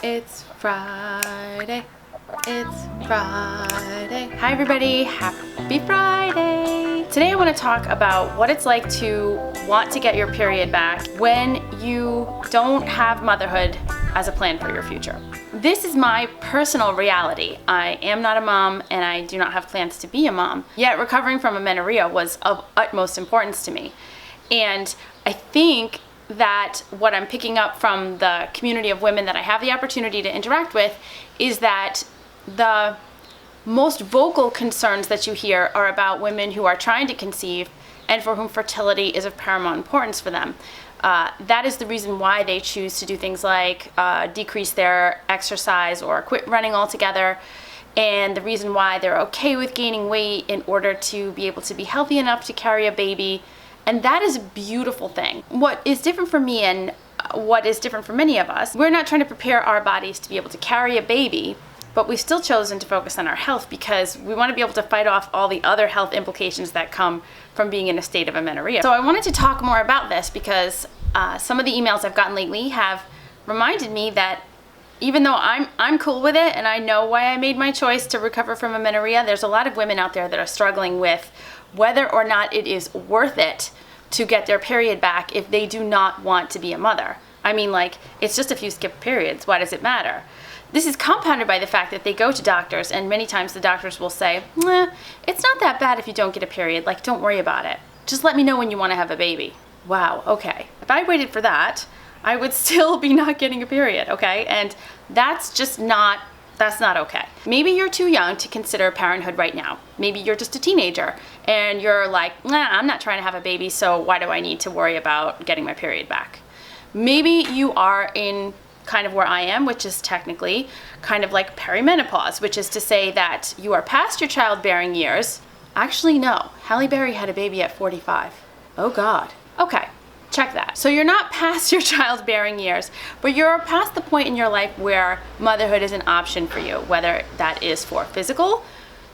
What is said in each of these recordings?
It's Friday. It's Friday. Hi everybody, happy Friday. Today I want to talk about what it's like to want to get your period back when you don't have motherhood as a plan for your future. This is my personal reality. I am not a mom and I do not have plans to be a mom. Yet recovering from amenorrhea was of utmost importance to me. And I think that what I'm picking up from the community of women that I have the opportunity to interact with is that the most vocal concerns that you hear are about women who are trying to conceive and for whom fertility is of paramount importance for them. That is the reason why they choose to do things like decrease their exercise or quit running altogether, and the reason why they're okay with gaining weight in order to be able to be healthy enough to carry a baby. And that is a beautiful thing. What is different for me and what is different for many of us, we're not trying to prepare our bodies to be able to carry a baby, but we've still chosen to focus on our health because we want to be able to fight off all the other health implications that come from being in a state of amenorrhea. So I wanted to talk more about this because some of the emails I've gotten lately have reminded me that even though I'm cool with it and I know why I made my choice to recover from amenorrhea, there's a lot of women out there that are struggling with whether or not it is worth it to get their period back if they do not want to be a mother. I mean, like, it's just a few skipped periods. Why does it matter? This is compounded by the fact that they go to doctors and many times the doctors will say, it's not that bad if you don't get a period. Like, don't worry about it. Just let me know when you want to have a baby. Wow, okay. If I waited for that, I would still be not getting a period, okay? And that's not okay. Maybe you're too young to consider parenthood right now. Maybe you're just a teenager and you're like, I'm not trying to have a baby, so why do I need to worry about getting my period back? Maybe you are in kind of where I am, which is technically kind of like perimenopause, which is to say that you are past your childbearing years. Actually, no. Halle Berry had a baby at 45. Oh God. Okay. Check that. So you're not past your childbearing years, but you're past the point in your life where motherhood is an option for you, whether that is for physical,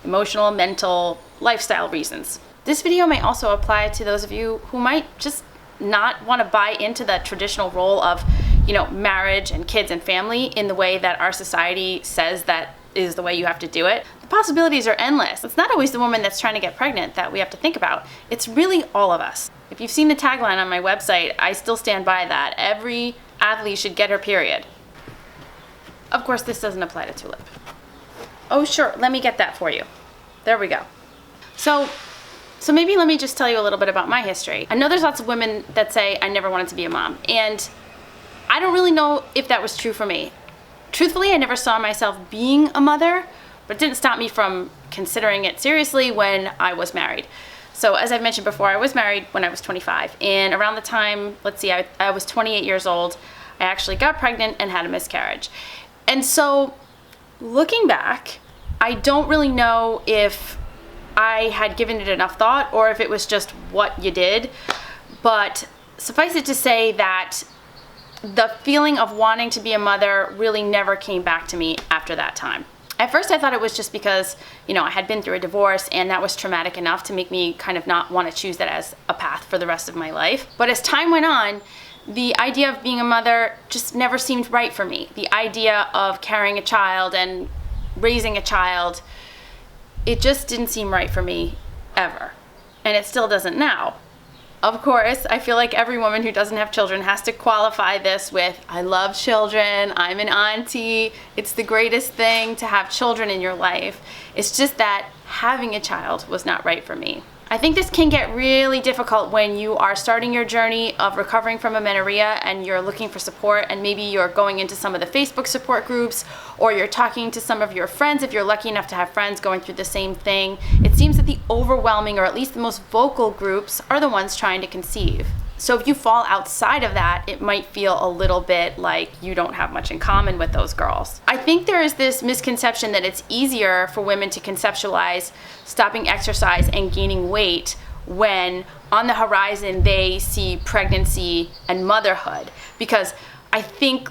emotional, mental, lifestyle reasons. This video may also apply to those of you who might just not want to buy into the traditional role of, marriage and kids and family in the way that our society says that is the way you have to do it. The possibilities are endless. It's not always the woman that's trying to get pregnant that we have to think about. It's really all of us. If you've seen the tagline on my website, I still stand by that. Every athlete should get her period. Of course, this doesn't apply to Tulip. Oh, sure, let me get that for you. There we go. So maybe let me just tell you a little bit about my history. I know there's lots of women that say I never wanted to be a mom, and I don't really know if that was true for me. Truthfully, I never saw myself being a mother, but it didn't stop me from considering it seriously when I was married. So as I've mentioned before, I was married when I was 25, and around the time, I was 28 years old, I actually got pregnant and had a miscarriage. And so looking back, I don't really know if I had given it enough thought or if it was just what you did, but suffice it to say that the feeling of wanting to be a mother really never came back to me after that time. At first I thought it was just because, I had been through a divorce and that was traumatic enough to make me kind of not want to choose that as a path for the rest of my life. But as time went on, the idea of being a mother just never seemed right for me. The idea of carrying a child and raising a child, it just didn't seem right for me ever. And it still doesn't now. Of course, I feel like every woman who doesn't have children has to qualify this with, I love children, I'm an auntie, it's the greatest thing to have children in your life. It's just that having a child was not right for me. I think this can get really difficult when you are starting your journey of recovering from amenorrhea and you're looking for support, and maybe you're going into some of the Facebook support groups or you're talking to some of your friends if you're lucky enough to have friends going through the same thing. It seems that the overwhelming, or at least the most vocal groups, are the ones trying to conceive. So if you fall outside of that, it might feel a little bit like you don't have much in common with those girls. I think there is this misconception that it's easier for women to conceptualize stopping exercise and gaining weight when on the horizon they see pregnancy and motherhood. Because I think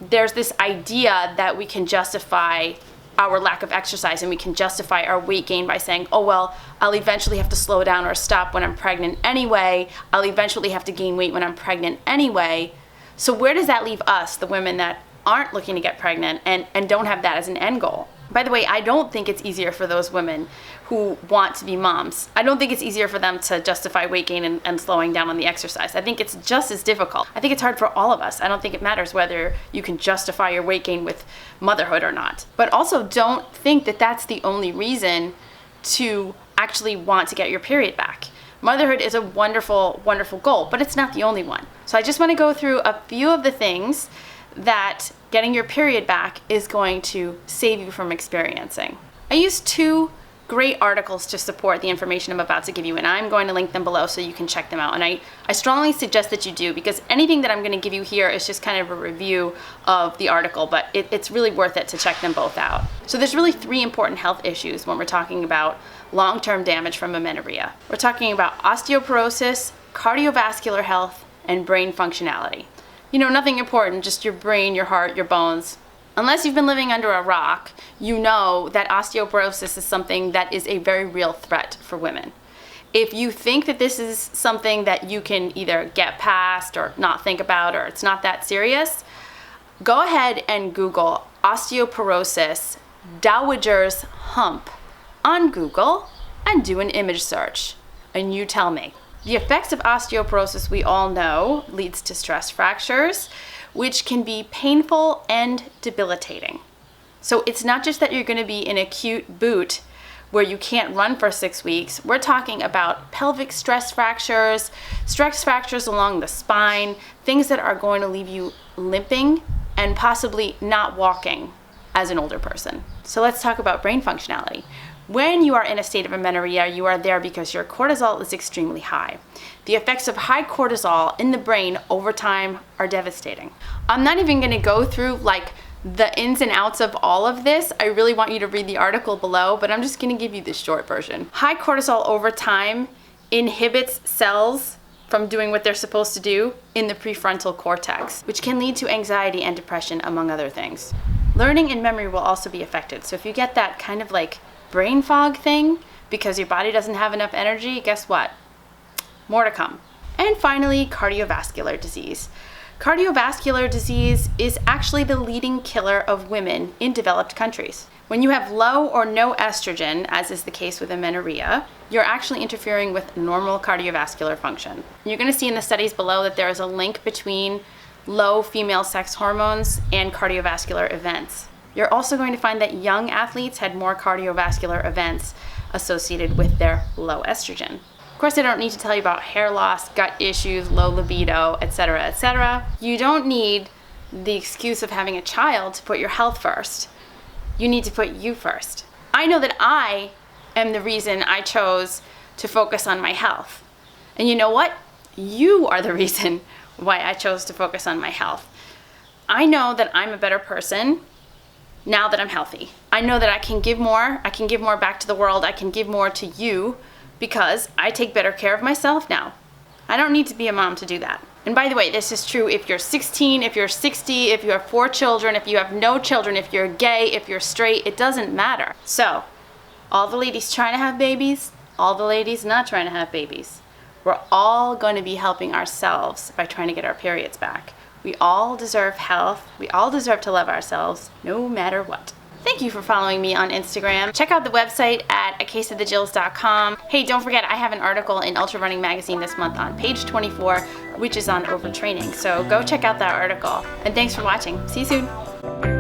there's this idea that we can justify our lack of exercise and we can justify our weight gain by saying, oh, well, I'll eventually have to slow down or stop when I'm pregnant anyway. I'll eventually have to gain weight when I'm pregnant anyway. So where does that leave us, the women that aren't looking to get pregnant and don't have that as an end goal. By the way, I don't think it's easier for those women who want to be moms. I don't think it's easier for them to justify weight gain and slowing down on the exercise. I think it's just as difficult. I think it's hard for all of us. I don't think it matters whether you can justify your weight gain with motherhood or not. But also don't think that that's the only reason to actually want to get your period back. Motherhood is a wonderful, wonderful goal, but it's not the only one. So I just want to go through a few of the things that getting your period back is going to save you from experiencing. I used 2 great articles to support the information I'm about to give you, and I'm going to link them below so you can check them out. And I strongly suggest that you do, because anything that I'm going to give you here is just kind of a review of the article, but it's really worth it to check them both out. So there's really 3 important health issues when we're talking about long-term damage from amenorrhea. We're talking about osteoporosis, cardiovascular health, and brain functionality. You know, nothing important, just your brain, your heart, your bones. Unless you've been living under a rock, you know that osteoporosis is something that is a very real threat for women. If you think that this is something that you can either get past or not think about, or it's not that serious, go ahead and Google osteoporosis dowager's hump on Google and do an image search, and you tell me. The effects of osteoporosis, we all know, leads to stress fractures, which can be painful and debilitating. So it's not just that you're going to be in a cute boot where you can't run for 6 weeks. We're talking about pelvic stress fractures along the spine, things that are going to leave you limping and possibly not walking as an older person. So let's talk about brain functionality. When you are in a state of amenorrhea, you are there because your cortisol is extremely high. The effects of high cortisol in the brain over time are devastating. I'm not even going to go through like the ins and outs of all of this. I really want you to read the article below, but I'm just going to give you the short version. High cortisol over time inhibits cells from doing what they're supposed to do in the prefrontal cortex, which can lead to anxiety and depression, among other things. Learning and memory will also be affected. So if you get that kind of like brain fog thing because your body doesn't have enough energy, guess what? More to come. And finally, cardiovascular disease. Cardiovascular disease is actually the leading killer of women in developed countries. When you have low or no estrogen, as is the case with amenorrhea, you're actually interfering with normal cardiovascular function. You're going to see in the studies below that there is a link between low female sex hormones and cardiovascular events. You're also going to find that young athletes had more cardiovascular events associated with their low estrogen. Of course, I don't need to tell you about hair loss, gut issues, low libido, etc., etc. You don't need the excuse of having a child to put your health first. You need to put you first. I know that I am the reason I chose to focus on my health. And you know what? You are the reason why I chose to focus on my health. I know that I'm a better person now that I'm healthy. I know that I can give more back to the world, I can give more to you because I take better care of myself now. I don't need to be a mom to do that. And by the way, this is true if you're 16, if you're 60, if you have 4 children, if you have no children, if you're gay, if you're straight, it doesn't matter. So, all the ladies trying to have babies, all the ladies not trying to have babies, we're all going to be helping ourselves by trying to get our periods back. We all deserve health. We all deserve to love ourselves, no matter what. Thank you for following me on Instagram. Check out the website at acaseofthejills.com. Hey, don't forget, I have an article in Ultra Running Magazine this month on page 24, which is on overtraining. So go check out that article. And thanks for watching. See you soon.